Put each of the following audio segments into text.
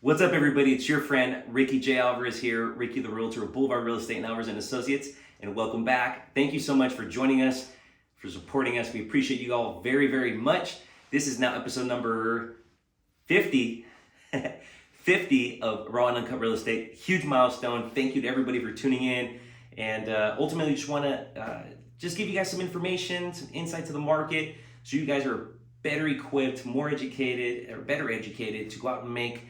What's up, everybody? It's your friend Ricky J. Alvarez here, Ricky the Realtor of Boulevard Real Estate and Alvarez and Associates, and welcome back. Thank you so much for joining us, for supporting us. We appreciate you all very, very much. This is now episode number 50, 50 of Raw and Uncut Real Estate. Huge milestone. Thank you to everybody for tuning in, and ultimately, just want to just give you guys some information, some insight to the market, so you guys are better equipped, more educated, or better educated to go out and make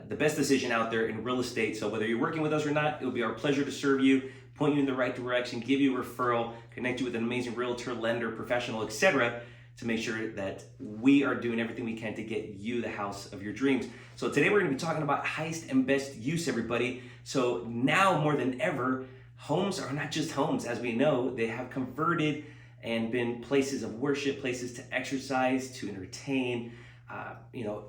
the best decision out there in real estate. So whether you're working with us or not, it'll be our pleasure to serve you, point you in the right direction, give you a referral, connect you with an amazing realtor, lender, professional, etc., to make sure that we are doing everything we can to get you the house of your dreams. So today we're going to be talking about highest and best use, everybody. So now more than ever, homes are not just homes. As we know, they have converted and been places of worship, places to exercise, to entertain.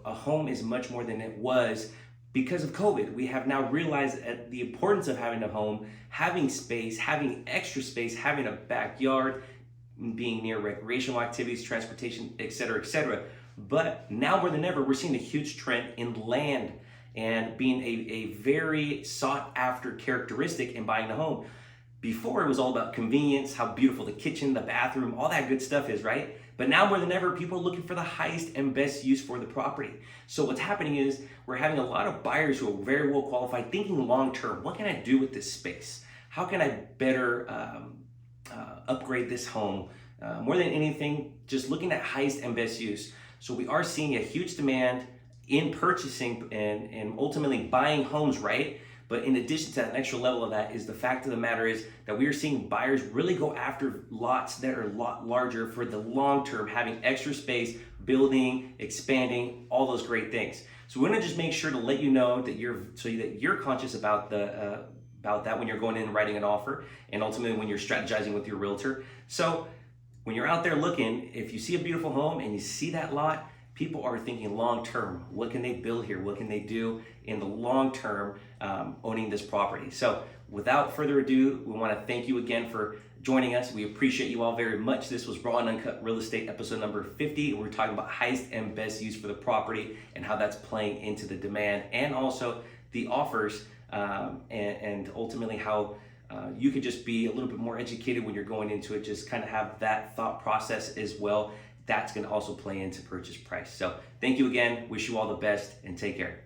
A home is much more than it was because of COVID. We have now realized the importance of having a home, having space, having extra space, having a backyard, being near recreational activities, transportation, etc., etc. But now more than ever, we're seeing a huge trend in land and being a very sought after characteristic in buying a home. Before, it was all about convenience, how beautiful the kitchen, the bathroom, all that good stuff is, right? But now more than ever, people are looking for the highest and best use for the property. So what's happening is we're having a lot of buyers who are very well qualified, thinking long term. What can I do with this space? How can I better upgrade this home? More than anything, just looking at highest and best use. So we are seeing a huge demand in purchasing and ultimately buying homes, right? But in addition to an extra level of that is the fact of the matter is that we are seeing buyers really go after lots that are a lot larger for the long term, having extra space, building, expanding, all those great things. So we're gonna just make sure to let you know that you're conscious about that when you're going in and writing an offer, and ultimately when you're strategizing with your realtor. So when you're out there looking, if you see a beautiful home and you see that lot, people are thinking long term. What can they build here? What can they do in the long term owning this property? So without further ado, we want to thank you again for joining us. We appreciate you all very much. This was Raw and Uncut Real Estate episode number 50. We're talking about highest and best use for the property and how that's playing into the demand and also the offers and ultimately how you could just be a little bit more educated when you're going into it. Just kind of have that thought process as well. That's going to also play into purchase price. So thank you again. Wish you all the best and take care.